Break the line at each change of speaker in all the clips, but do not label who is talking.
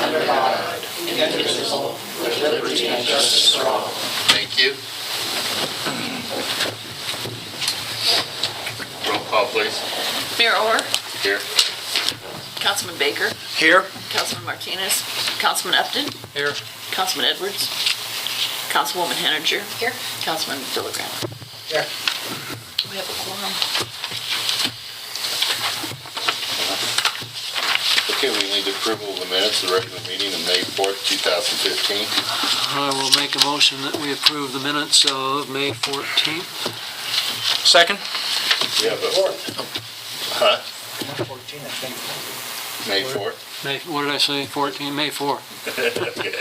under God, indivisible, with liberty and justice for all.
Thank you. Roll call, please.
Mayor Orr,
Here.
Councilman Baker,
Here.
Councilman Martinez, Councilman Upton,
Here.
Councilman Edwards, Councilwoman Henninger,
Here.
Councilman Villagrana.
Here.
We have a quorum.
Okay, we need approval of the minutes of the regular meeting of May 4th, 2015.
I will make a motion that we approve the minutes of May 14th.
Second.
We have a... Huh?
14, I think.
May 4th?
What did I say? 14, May 4th.
Okay.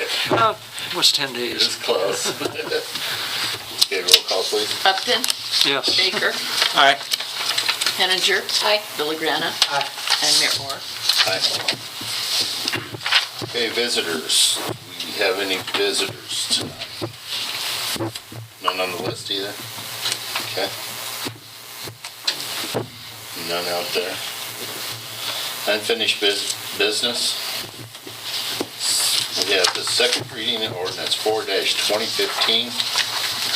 What's 10
It
days?
is close. Okay, roll call, please.
Upton,
Yes.
Baker,
Aye.
Henninger,
Aye.
Villagrana,
Aye.
and Mayor Orr.
Aye. Okay, visitors. Do we have any visitors tonight? None on the list either? Okay. None out there. Unfinished business. We have the second reading of ordinance 4-2015,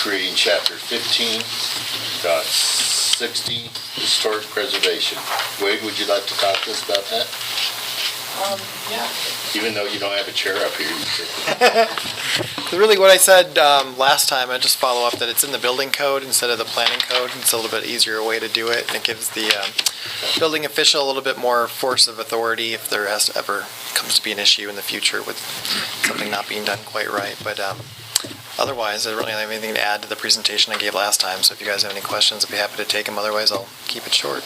creating chapter 15.60, historic preservation. Wade, would you like to talk to us about that?
Yeah.
Even though you don't have a chair up here, you could.
Really what I said last time, I just follow up that it's in the building code instead of the planning code. It's a little bit easier way to do it, and it gives the building official a little bit more force of authority if there ever comes to be an issue in the future with something not being done quite right. But otherwise, I don't really have anything to add to the presentation I gave last time, so if you guys have any questions, I'd be happy to take them. Otherwise, I'll keep it short.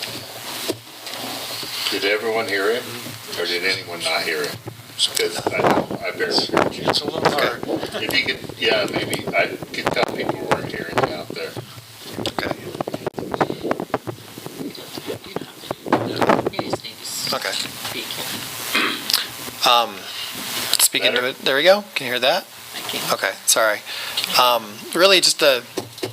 Did everyone hear it? Or did anyone not hear it? Because I barely heard you.
It's a little hard.
If you could, yeah, maybe I could tell people weren't hearing you out there.
Okay.
You just need to
Okay.
speak.
Speaking
Better?
to it, there we go. Can you hear that?
Thank you.
Okay, sorry. Really just the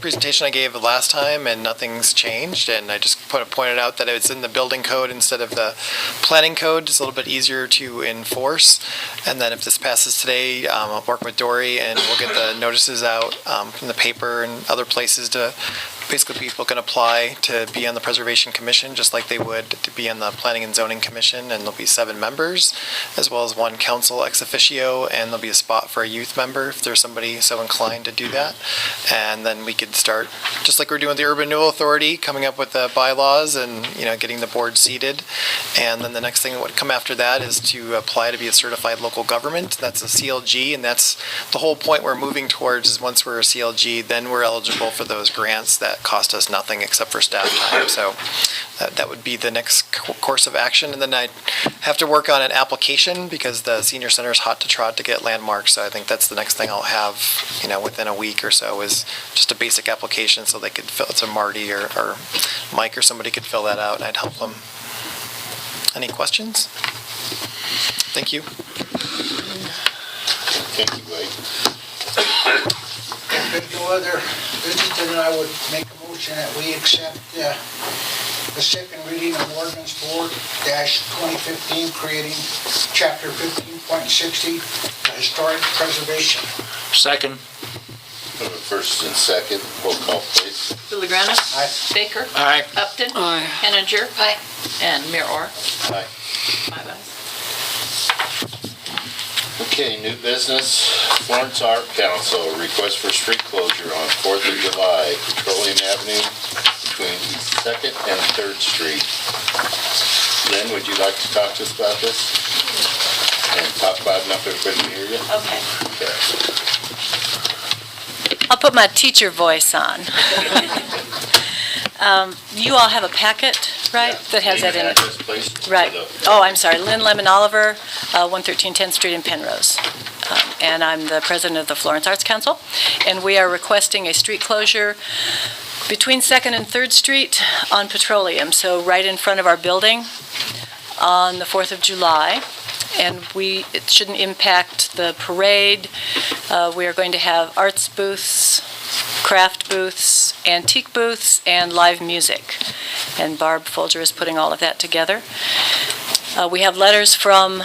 presentation I gave last time, and nothing's changed, and I just pointed out that it's in the building code instead of the planning code. It's a little bit easier to enforce, and then if this passes today, I'll work with Dory and we'll get the notices out from the paper and other places to basically people can apply to be on the Preservation Commission just like they would to be on the Planning and Zoning Commission, and there'll be 7 members as well as 1 council ex officio, and there'll be a spot for a youth member if there's somebody so inclined to do that. And then we could start, just like we're doing with the Urban Renewal Authority, coming up with the bylaws and, getting the board seated. And then the next thing that would come after that is to apply to be a certified local government. That's a CLG, and that's the whole point we're moving towards is once we're a CLG, then we're eligible for those grants that cost us nothing except for staff time. So that would be the next course of action. And then I have to work on an application because the senior center is hot to trot to get landmarks. So I think that's the next thing I'll have, within a week or so is just a basic application so they could fill it to Marty or Mike or somebody could fill that out and I'd help them. Any questions? Thank you.
Thank you, Wade.
If there's no other business, then I would make a motion that we accept the second reading of ordinance 4-2015, creating chapter 15.60, historic preservation.
Second.
We have a first and second. Roll call, please.
Villagrana.
Aye.
Baker.
Aye.
Upton.
Aye.
Henninger.
Aye.
And Mayor Orr.
Aye.
5 ayes.
Okay, new business. Florence Art Council, request for street closure on 4th of July, Petroleum Avenue between East 2nd and 3rd Street. Lynn, would you like to talk to us about this? And talk loud enough for everybody to hear you?
Okay.
Okay.
I'll put my teacher voice on. You all have a packet, right, that has that in it?
Address, please.
Right. Oh, I'm sorry. Lynn Lemon Oliver, 113 10th Street in Penrose. And I'm the president of the Florence Arts Council. And we are requesting a street closure between 2nd and 3rd Street on Petroleum, so right in front of our building on the 4th of July. And it shouldn't impact the parade. We are going to have arts booths, craft booths, antique booths, and live music. And Barb Folger is putting all of that together. We have letters from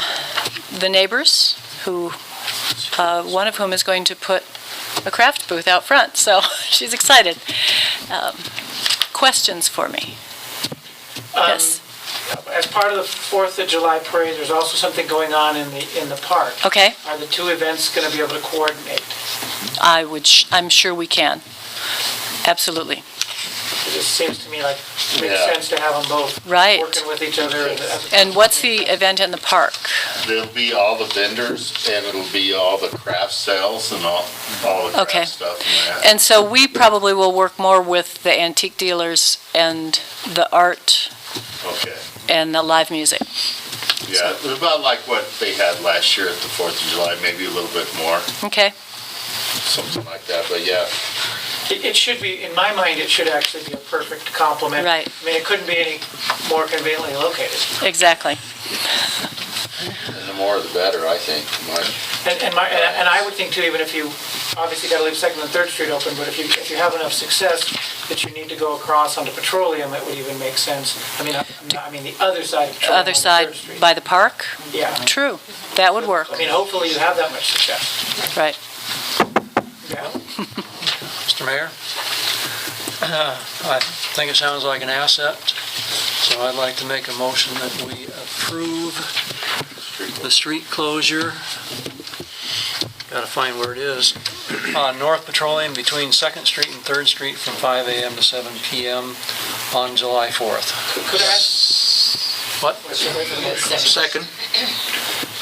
the neighbors one of whom is going to put a craft booth out front, so she's excited. Questions for me? Yes.
As part of the 4th of July parade, there's also something going on in the park.
Okay,
Are the two events going to be able to coordinate?
I'm sure we can. Absolutely.
It just seems to me like it makes
Yeah.
sense to have them both
Right.
working with each other.
And what's the event in the park?
There'll be all the vendors, and it'll be all the craft sales and all the
Okay.
craft stuff and that.
And so we probably will work more with the antique dealers and the art
Okay.
and the live music.
Yeah, about like what they had last year at the 4th of July, maybe a little bit more,
Okay,
something like that, but yeah.
It should be, in my mind, it should actually be a perfect complement.
Right.
I mean, it couldn't be any more conveniently located.
exactly.
And the more the better, I think.
And I would think too, even if you, obviously got to leave 2nd and 3rd Street open, but if you have enough success that you need to go across onto Petroleum, it would even make sense. I mean, the other side of
The
Petroleum
other
on
side
3rd Street.
by the park?
Yeah.
True, that would work,
I mean, hopefully you have that much success.
right.
Yeah.
Mr. Mayor, I think it sounds like an asset, so I'd like to make a motion that we approve the street closure, gotta find where it is, on North Petroleum between 2nd Street and 3rd Street from 5 a.m. to 7 p.m. on July 4th.
Could I ask?
What?
Second.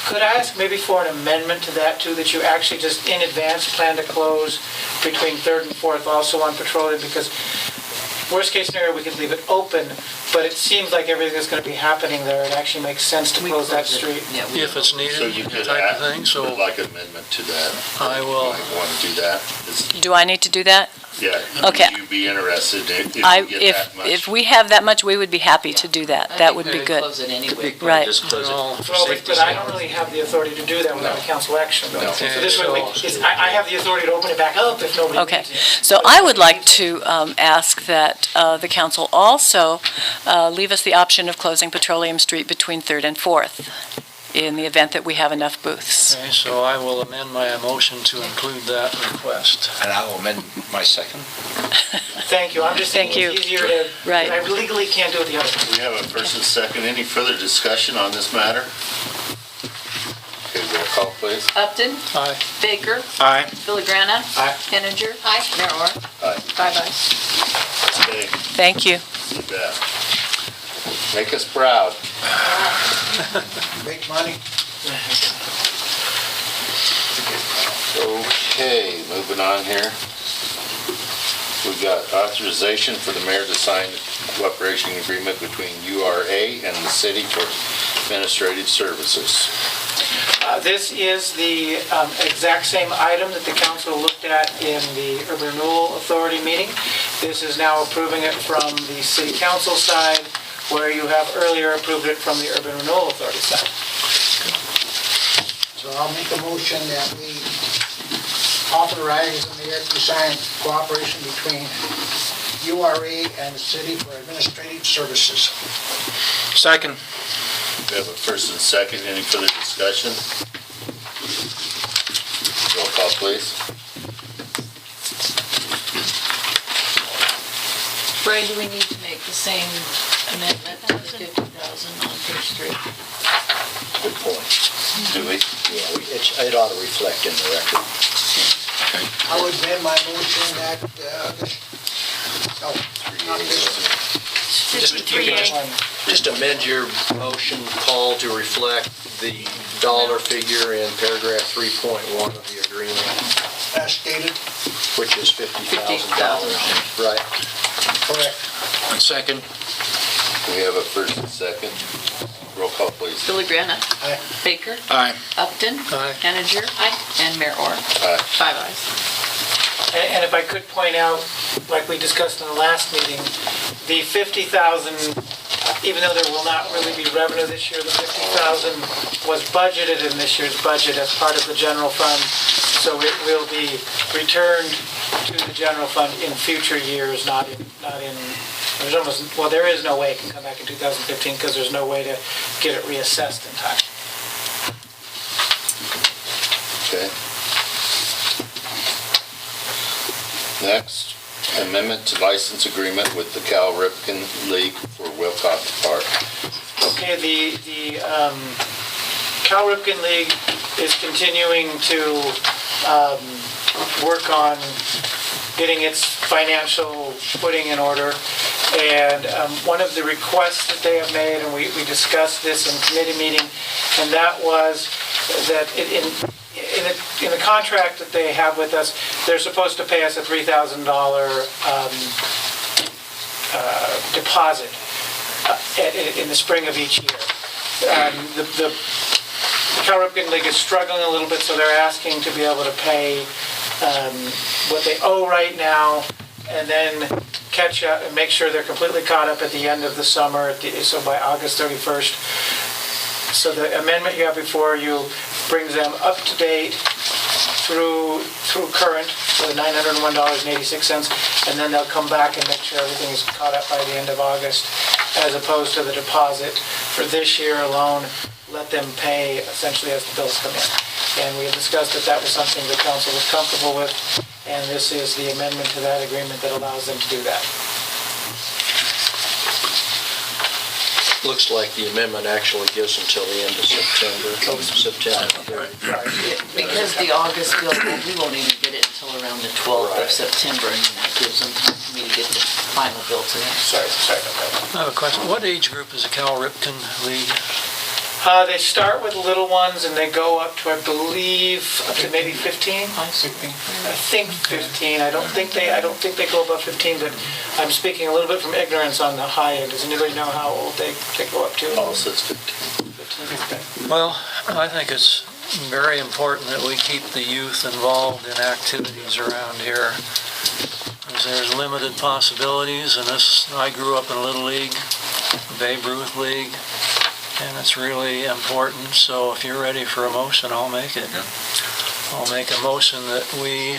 Could I ask maybe for an amendment to that too, that you actually just in advance plan to close between 3rd and 4th also on Petroleum? Because worst case scenario, we could leave it open, but it seems like everything that's going to be happening there, it actually makes sense to close that street.
Yeah,
If it's
So
needed,
you could
type
add,
of thing,
put
so
like an amendment to that.
I will.
You might want to do that.
Do I need to do that?
Yeah.
Okay.
Would you be interested if you
I,
get that much?
if we have that much, we would be happy to do that. That would be good.
Close it anyway.
Right.
Just close it.
Well, but I don't really have the authority to do that without a council action.
No.
So this way, I have the authority to open it back up if nobody
Okay,
needs it.
so I would like to ask that the council also leave us the option of closing Petroleum Street between 3rd and 4th in the event that we have enough booths.
Okay, so I will amend my motion to include that request.
And I will amend my second.
Thank you, I'm just
Thank
thinking it's easier to,
Right.
I legally can't do it the other way.
We have a first and second. Any further discussion on this matter? Okay, roll call, please.
Upton,
Aye.
Baker,
Aye.
Filigrana.
Aye.
Henninger. Aye. Mayor Orr.
Aye.
5 ayes.
Okay,
Thank you.
you bet. Make us proud.
Make money.
Okay, moving on here. We've got authorization for the mayor to sign a cooperation agreement between URA and the city for administrative services.
This is the exact same item that the council looked at in the Urban Renewal Authority meeting. This is now approving it from the city council side, where you have earlier approved it from the Urban Renewal Authority side.
So I'll make a motion that we authorize the mayor to sign cooperation between URA and the city for administrative services.
Second.
We have a first and second. Any further discussion? Roll call, please.
Brian, do we need to make the same amendment to the 50,000 on First Street?
Good point.
Do we?
Yeah, it ought to reflect in the record.
I would amend my motion that, not this,
Just amend your motion, Paul, to reflect the dollar figure in paragraph 3.1 of the agreement,
as stated,
which is $50,000. Right.
correct.
Second.
We have a first and second. Roll call, please.
Filigrana.
Aye.
Baker.
Aye.
Upton.
Aye.
Henninger. Aye. And Mayor Orr.
Aye.
5 ayes.
And if I could point out, like we discussed in the last meeting, the 50,000, even though there will not really be revenue this year, the 50,000 was budgeted in this year's budget as part of the general fund, so it will be returned to the general fund in future years, not in, there's almost, well, there is no way it can come back in 2015 because there's no way to get it reassessed in time.
Okay. Next, amendment to license agreement with the Cal Ripken League for Wilcox Park.
Okay, the Cal Ripken League is continuing to work on getting its financial footing in order. And one of the requests that they have made, and we discussed this in committee meeting, and that was that in the contract that they have with us, they're supposed to pay us a $3,000 deposit in the spring of each year. The Cal Ripken League is struggling a little bit, so they're asking to be able to pay what they owe right now, and then catch up and make sure they're completely caught up at the end of the summer, so by August 31st. So the amendment you have before you brings them up to date through current for the $901.86, and then they'll come back and make sure everything is caught up by the end of August, as opposed to the deposit for this year alone. Let them pay essentially as the bills come in. And we had discussed that that was something the council was comfortable with, and this is the amendment to that agreement that allows them to do that.
Looks like the amendment actually gives until the end of September.
Because the August bill, we won't even get it until around the 12th of September, and that gives them time for me to get the final bill to them.
Sorry about that.
I have a question. What age group is the Cal Ripken League?
They start with little ones and they go up to, I believe, up to maybe 15. I think 15. I don't think they go above 15, but I'm speaking a little bit from ignorance on the high end. Does anybody know how old they go up to?
Also, it's 15.
15.
Well, I think it's very important that we keep the youth involved in activities around here. There's limited possibilities, and I grew up in a little league, Babe Ruth League, and it's really important. So if you're ready for a motion, I'll make it. I'll make a motion that we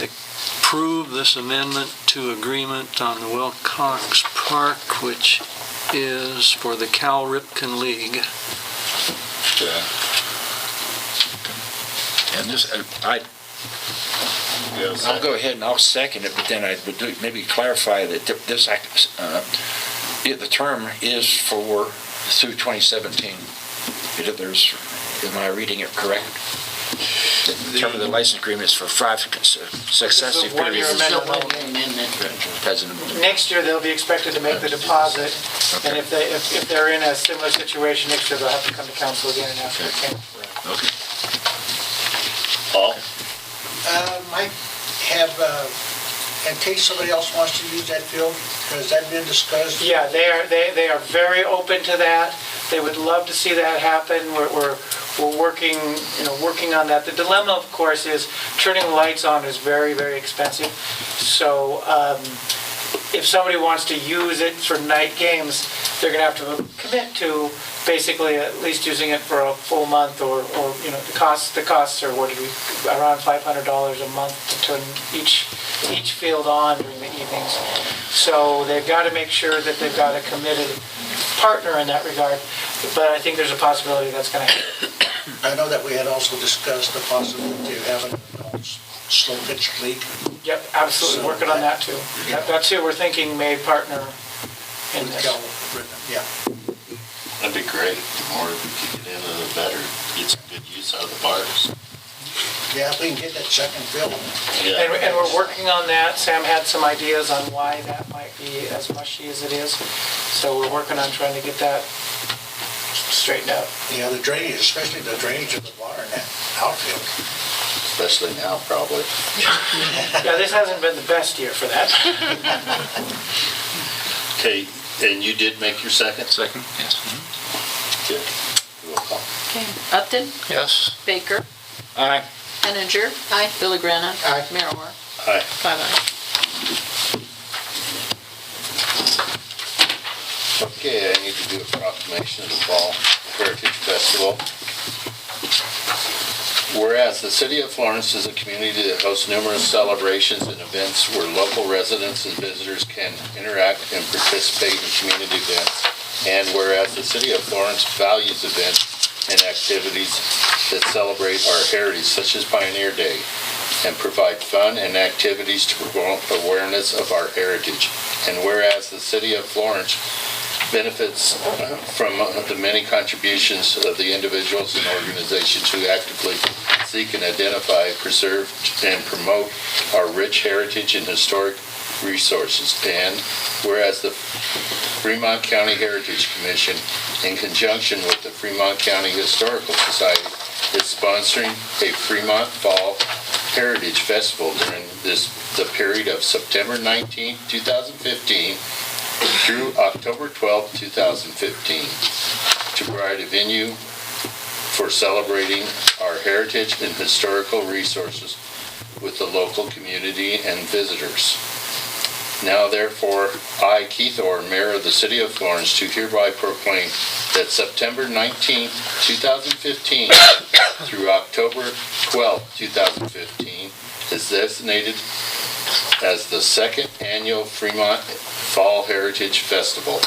approve this amendment to agreement on the Wilcox Park, which is for the Cal Ripken League.
Okay.
And this,
Yes.
I'll go ahead and I'll second it, but then I would maybe clarify that this, the term is for through 2017. Am I reading it correct? The term of the license agreement is for 5 successive
one-year
periods.
It's a one-year amendment.
Next year, they'll be expected to make the deposit, and if they're in a similar situation next year, they'll have to come to council again and ask for a payment.
Okay.
Paul?
Might have, in case somebody else wants to use that field, has that been discussed?
Yeah, they are very open to that. They would love to see that happen. We're working on that. The dilemma, of course, is turning the lights on is very, very expensive. So if somebody wants to use it for night games, they're going to have to commit to basically at least using it for a full month, or the costs are around $500 a month to turn each field on during the evenings. So they've got to make sure that they've got a committed partner in that regard. But I think there's a possibility that's going to happen.
I know that we had also discussed the possibility of having a slow pitch league.
Yep, absolutely, working on that too. That's who we're thinking may partner in
with
this.
Cal Ripken, yeah.
That'd be great. The more we can get in, the better. Get some good use out of the parks.
Yeah, if we can get that second field.
Yeah.
And we're working on that. Sam had some ideas on why that might be as mushy as it is. So we're working on trying to get that straightened out.
Yeah, the drainage, especially the drainage of the water in that outfield.
Especially now, probably.
Yeah, this hasn't been the best year for that.
Okay, and you did make your second?
Second, yes.
Good. Roll call.
Okay, Upton,
Yes?
Baker,
Aye.
Henninger. Aye. Villagrana.
Aye.
Mayor.
Aye.
5 ayes.
Okay, I need to do a proclamation of the Fall Heritage Festival. Whereas the city of Florence is a community that hosts numerous celebrations and events where local residents and visitors can interact and participate in community events. And whereas the city of Florence values events and activities that celebrate our heritage, such as Pioneer Day, and provide fun and activities to promote awareness of our heritage. And whereas the city of Florence benefits from the many contributions of the individuals and organizations who actively seek and identify, preserve, and promote our rich heritage and historic resources. And whereas the Fremont County Heritage Commission, in conjunction with the Fremont County Historical Society, is sponsoring a Fremont Fall Heritage Festival during the period of September 19, 2015 through October 12, 2015, to provide a venue for celebrating our heritage and historical resources with the local community and visitors. Now therefore, I, Keith Orr, Mayor of the City of Florence, do hereby proclaim that September 19, 2015 through October 12, 2015 is designated as the second annual Fremont Fall Heritage Festival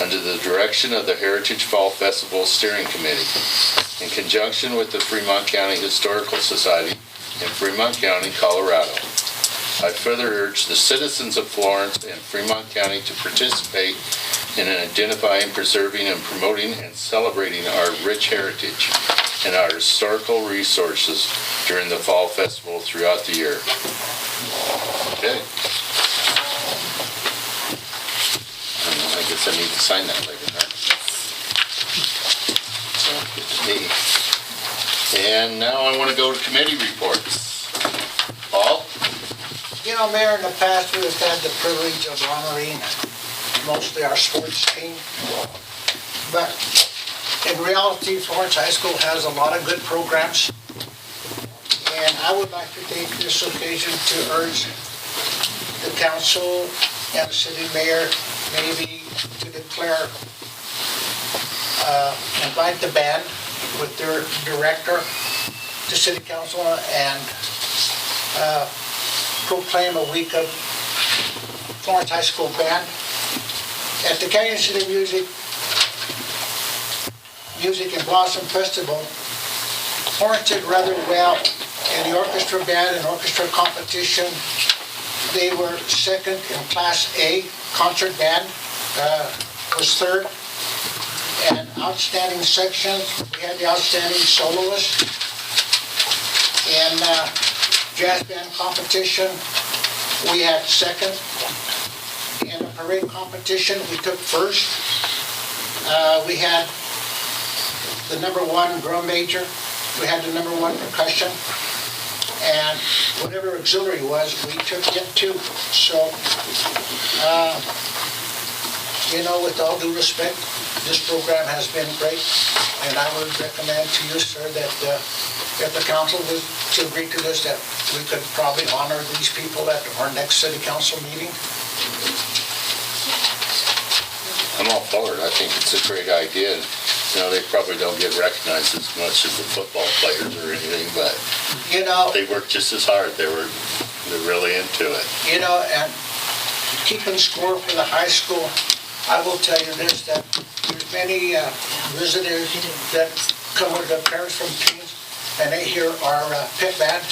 under the direction of the Heritage Fall Festival Steering Committee in conjunction with the Fremont County Historical Society in Fremont County, Colorado. I further urge the citizens of Florence and Fremont County to participate in identifying, preserving, and promoting and celebrating our rich heritage and our historical resources during the Fall Festival throughout the year. Okay. I guess I need to sign that later, huh? Good to me. And now I want to go to committee reports. Paul?
You know, Mayor, in the past, we've had the privilege of honoring mostly our sports team. But in reality, Florence High School has a lot of good programs. And I would like to take this occasion to urge the council and the city mayor maybe to declare, invite the band with their director to city council and proclaim a week of Florence High School band. At the Canyon City Music and Blossom Festival, Florence did rather well in the orchestra band and orchestra competition. They were second in Class A. Concert band was third. And outstanding sections, we had the outstanding soloist. And jazz band competition, we had second. In a parade competition, we took first. We had the #1 drum major. We had the #1 percussion. And whatever auxiliary was, we took it too. So, you know, with all due respect, this program has been great. And I would recommend to you, sir, that if the council was to agree to this, that we could probably honor these people at our next city council meeting.
I'm all for it. I think it's a great idea. You know, they probably don't get recognized as much as the football players or anything, but
You know,
they work just as hard. They're really into it.
you know, and keeping score for the high school, I will tell you this, that there's many visitors that come with their parents from teams, and they hear our pit band.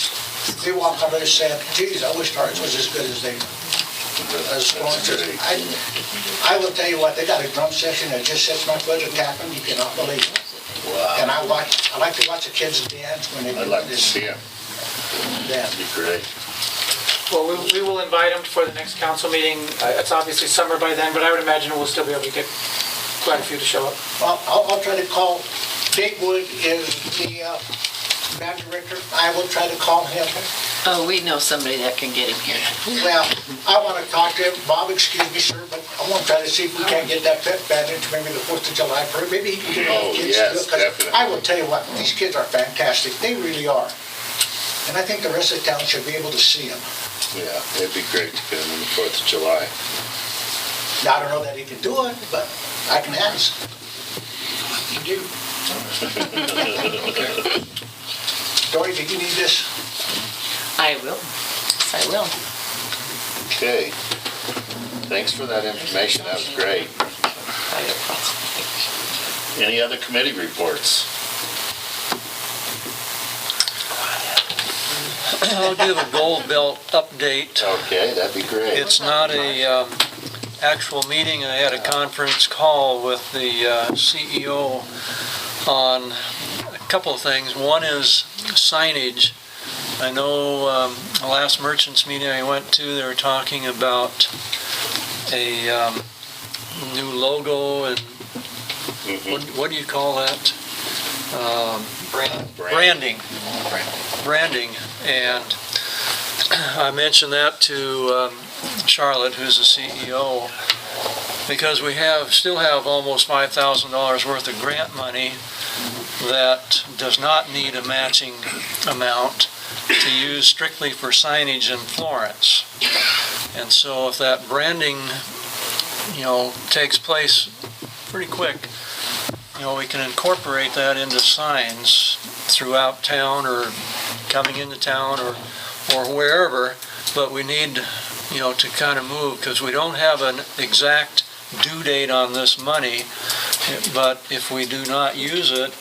They walk out there saying, geez, I wish ours was as good as they as Florence is. I will tell you what, they got a drum section that just sits my foot and tapping, you cannot believe it.
Wow.
And I like to watch the kids dance when they
I'd
do
like to
this
see them.
dance.
That'd be great.
Well, we will invite them for the next council meeting. It's obviously summer by then, but I would imagine we'll still be able to get quite a few to show up.
Well, I'll try to call, Dave Wood is the band director. I will try to call him.
Oh, we know somebody that can get him here.
Well, I want to talk to him. Bob, excuse me, sir, but I want to try to see if we can't get that pit band into maybe the 4th of July parade. Maybe he can get all the kids to do it. 'Cause
definitely.
I will tell you what, these kids are fantastic. They really are. And I think the rest of the town should be able to see them.
Yeah, it'd be great to get them on the 4th of July.
Now, I don't know that he can do it, but I can ask. You do. Dory, do you need this?
I will. Yes, I will.
Okay. Thanks for that information. That was great. Any other committee reports?
I'll give a Gold Belt update.
Okay, that'd be great.
It's not a actual meeting. I had a conference call with the CEO on a couple of things. One is signage. I know the last merchants meeting I went to, they were talking about a new logo and what do you call that? Branding. And I mentioned that to Charlotte, who's the CEO, because we still have almost $5,000 worth of grant money that does not need a matching amount to use strictly for signage in Florence. And so if that branding, takes place pretty quick, we can incorporate that into signs throughout town or coming into town or wherever, but we need, to kind of move, because we don't have an exact due date on this money, but if we do not use it,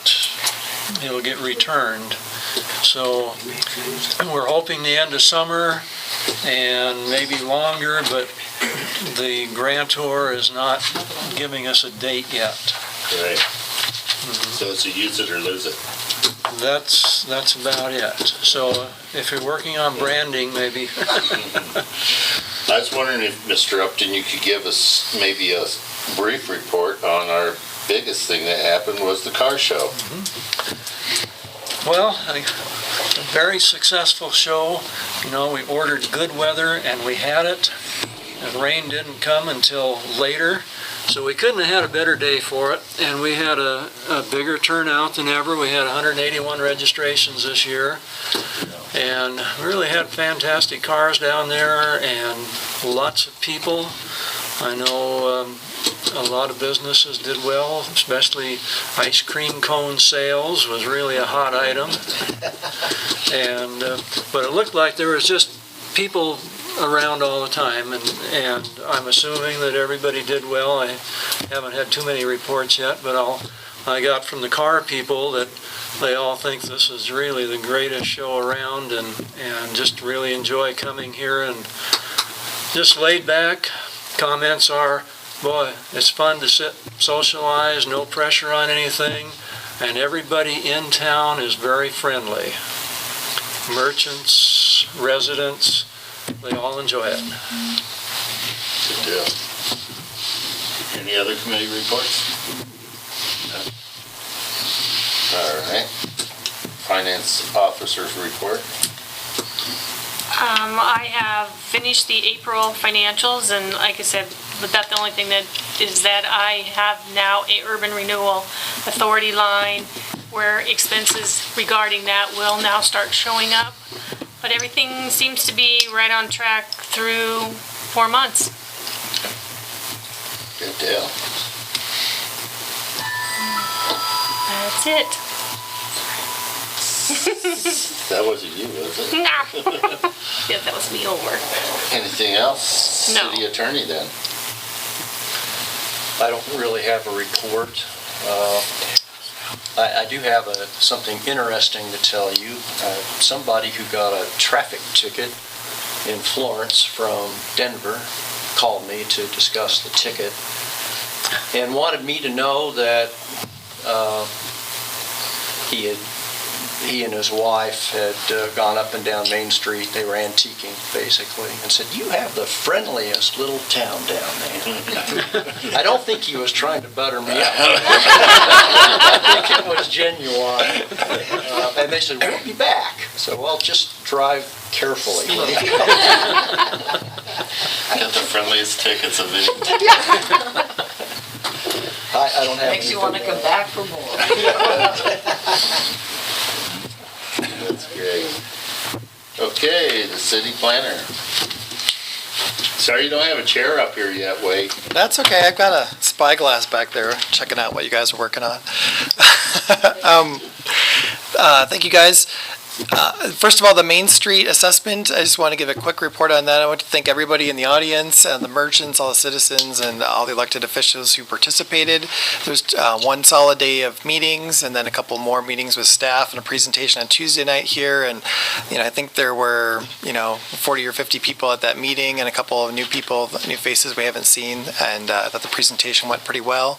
it'll get returned. So we're hoping the end of summer and maybe longer, but the grantor is not giving us a date yet.
Right. So it's a use it or lose it.
That's about it. So if you're working on branding, maybe.
I was wondering if, Mr. Upton, you could give us maybe a brief report on our biggest thing that happened was the car show.
Well, a very successful show. We ordered good weather and we had it. The rain didn't come until later, so we couldn't have had a better day for it. And we had a bigger turnout than ever. We had 181 registrations this year. And we really had fantastic cars down there and lots of people. I know a lot of businesses did well, especially ice cream cone sales was really a hot item. And but it looked like there was just people around all the time, and I'm assuming that everybody did well. I haven't had too many reports yet, but I got from the car people that they all think this is really the greatest show around, and just really enjoy coming here and just laid back. Comments are, boy, it's fun to sit, socialize, no pressure on anything, and everybody in town is very friendly. Merchants, residents, they all enjoy it.
Good deal. Any other committee reports? No? All right. Finance officer's report.
I have finished the April financials, and like I said, but that's the only thing that I have now a urban renewal authority line where expenses regarding that will now start showing up. But everything seems to be right on track through 4 months.
Good deal.
That's it.
That wasn't you, was it?
No. Yeah, that was me over.
Anything else?
No.
City attorney then.
I don't really have a report. I do have something interesting to tell you. Somebody who got a traffic ticket in Florence from Denver called me to discuss the ticket and wanted me to know that he and his wife had gone up and down Main Street. They were antiquing, basically, and said, "You have the friendliest little town down there." I don't think he was trying to butter me up. I think it was genuine. And they said, "We'll be back." So, well, just drive carefully.
Got the friendliest tickets of any.
I don't have
Makes you want to come back for more.
That's great. Okay, the city planner. Sorry you don't have a chair up here yet, Wade.
That's okay. I've got a spyglass back there checking out what you guys are working on. Thank you guys. First of all, the Main Street assessment, I just want to give a quick report on that. I want to thank everybody in the audience, and the merchants, all the citizens, and all the elected officials who participated. There's one solid day of meetings, and then a couple more meetings with staff, and a presentation on Tuesday night here. And, I think there were, 40 or 50 people at that meeting, and a couple of new people, new faces we haven't seen, and I thought the presentation went pretty well.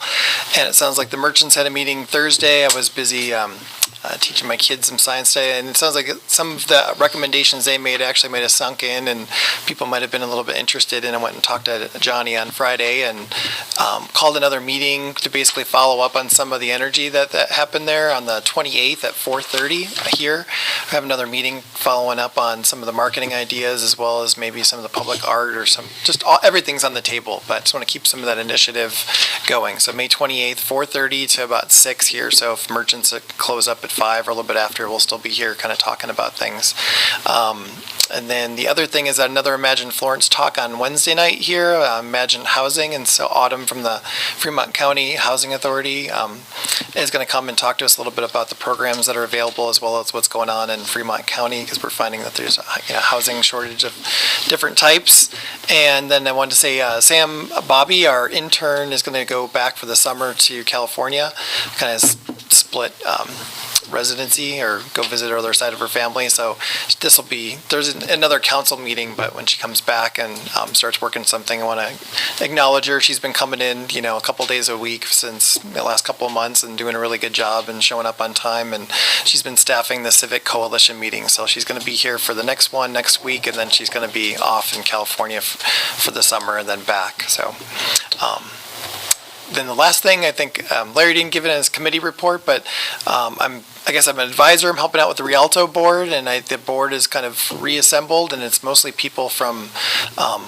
And it sounds like the merchants had a meeting Thursday. I was busy teaching my kids some science today, and it sounds like some of the recommendations they made actually might have sunk in, and people might have been a little bit interested. And I went and talked to Johnny on Friday and called another meeting to basically follow up on some of the energy that happened there on the 28th at 4:30 here. I have another meeting following up on some of the marketing ideas, as well as maybe some of the public art or everything's on the table, but I just want to keep some of that initiative going. So May 28th, 4:30 to about 6 here. So if merchants close up at 5 or a little bit after, we'll still be here kind of talking about things. And then the other thing is another Imagine Florence talk on Wednesday night here, Imagine Housing. And so Autumn from the Fremont County Housing Authority is going to come and talk to us a little bit about the programs that are available, as well as what's going on in Fremont County, because we're finding that there's a housing shortage of different types. And then I wanted to say Sam Bobby, our intern, is going to go back for the summer to California, kind of split residency, or go visit her other side of her family. So there's another council meeting, but when she comes back and starts working something, I want to acknowledge her. She's been coming in, a couple days a week since the last couple of months and doing a really good job and showing up on time. And she's been staffing the Civic Coalition meeting. So she's going to be here for the next one next week, and then she's going to be off in California for the summer and then back. So, then the last thing, I think Larry didn't give it in his committee report, but I guess I'm an advisor. I'm helping out with the Rialto board, and the board is kind of reassembled, and it's mostly people from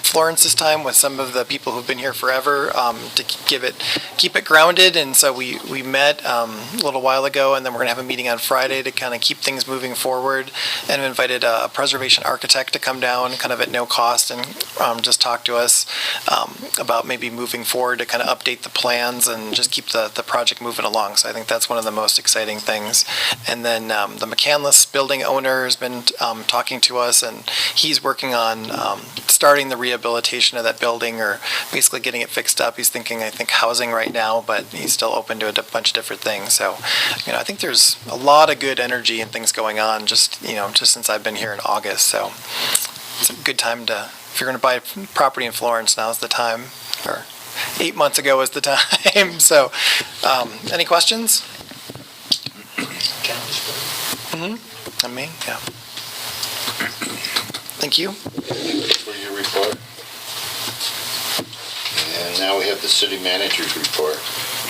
Florence this time, with some of the people who've been here forever, to keep it grounded. And so we met a little while ago, and then we're going to have a meeting on Friday to kind of keep things moving forward. And we invited a preservation architect to come down, kind of at no cost, and just talk to us about maybe moving forward to kind of update the plans and just keep the project moving along. So I think that's one of the most exciting things. And then the McCandless building owner has been talking to us, and he's working on starting the rehabilitation of that building, or basically getting it fixed up. He's thinking, I think, housing right now, but he's still open to a bunch of different things. So, I think there's a lot of good energy and things going on just since I've been here in August. So it's a good time if you're going to buy property in Florence, now's the time, or 8 months ago was the time. So, any questions? I mean, yeah. Thank you.
For your report. And now we have the city manager's report.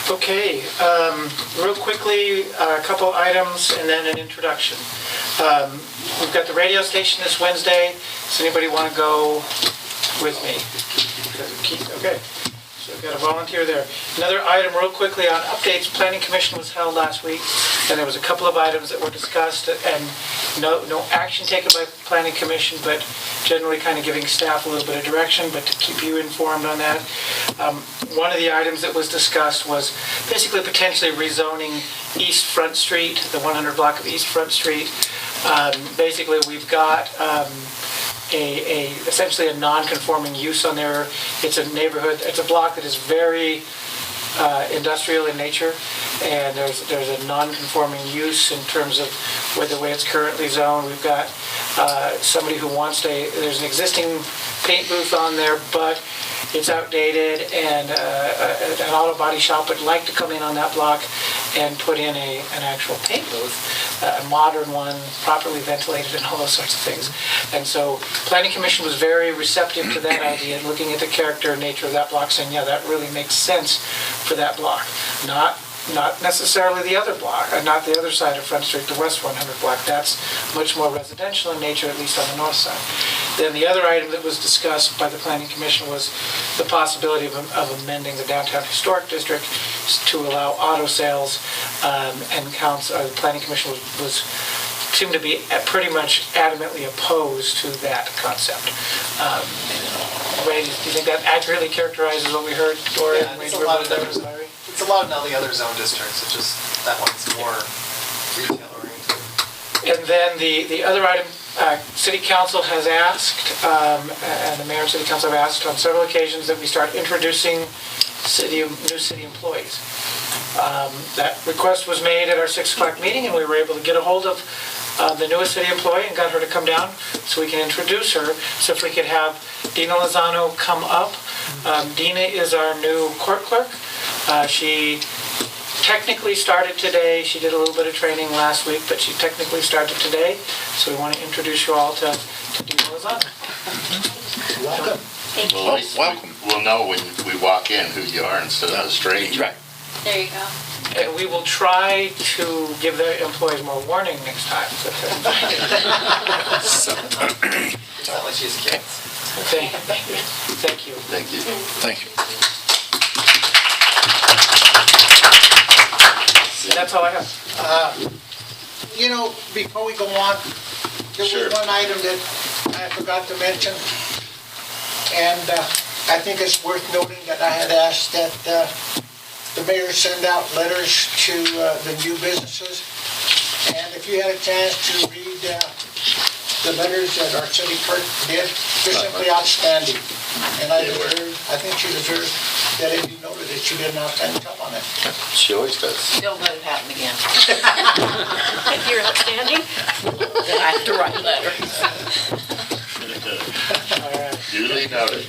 Okay, real quickly, a couple items and then an introduction. We've got the radio station this Wednesday. Does anybody want to go with me? Okay. So we've got a volunteer there. Another item real quickly on updates. Planning Commission was held last week, and there was a couple of items that were discussed, and no action taken by Planning Commission, but generally kind of giving staff a little bit of direction, but to keep you informed on that. One of the items that was discussed was basically potentially rezoning East Front Street, the 100 block of East Front Street. Basically, we've got essentially a non-conforming use on there. It's a neighborhood, it's a block that is very industrial in nature, and there's a non-conforming use in terms of the way it's currently zoned. We've got somebody who wants there's an existing paint booth on there, but it's outdated, and an auto body shop would like to come in on that block and put in an actual paint booth, a modern one, properly ventilated and all those sorts of things. And so Planning Commission was very receptive to that idea, looking at the character and nature of that block, saying, yeah, that really makes sense for that block. Not necessarily the other block, not the other side of Front Street, the West 100 block. That's much more residential in nature, at least on the north side. Then the other item that was discussed by the Planning Commission was the possibility of amending the Downtown Historic District to allow auto sales, and the Planning Commission seemed to be pretty much adamantly opposed to that concept. Ray, do you think that accurately characterizes what we heard, Dorian?
Yeah, it's a lot of those. It's a lot in all the other zone districts. It's just that one's more retail oriented.
And then the other item, City Council has asked, and the Mayor and City Council have asked on several occasions that we start introducing new city employees. That request was made at our 6 o'clock meeting, and we were able to get a hold of the newest city employee and got her to come down so we can introduce her. So if we could have Dina Lozano come up. Dina is our new court clerk. She technically started today. She did a little bit of training last week, but she technically started today. So we want to introduce you all to Dina Lozano.
Welcome.
Well, at least we'll know when we walk in who you are instead of a stranger.
Right.
There you go.
And we will try to give the employees more warning next time. Thank you.
Thank you.
Thank you.
And that's all I have.
You know, before we go on, there
Sure.
was one item that I forgot to mention. And I think it's worth noting that I had asked that the mayor send out letters to the new businesses. And if you had a chance to read the letters that our city clerk did, they're simply outstanding. And I think she deserves that it be noted that she did an outstanding job on it.
She always does.
Don't let it happen again.
You're outstanding.
Then I have to write letters.
Duly noted.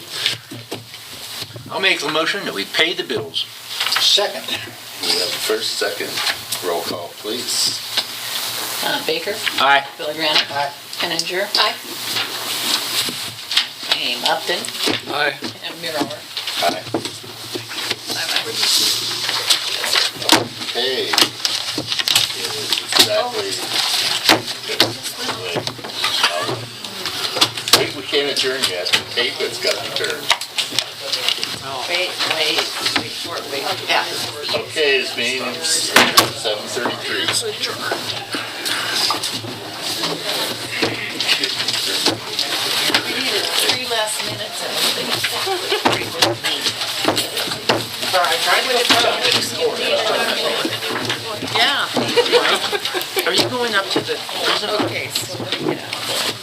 I'll make the motion that we pay the bills.
Second.
We have first, second. Roll call, please.
Baker,
Aye.
Billy Granick,
Aye.
Henninger,
Aye.
Aim Upton,
Aye.
and Miller.
Aye. Okay. It is exactly. We can't adjourn yet. The tape has got to turn.
Wait for it, wait. Yeah.
Okay, this meeting is 7:33.
We needed 3 less minutes and everything.
Sorry, I tried to.
Yeah.
Are you going up to the
Okay, so let me get out.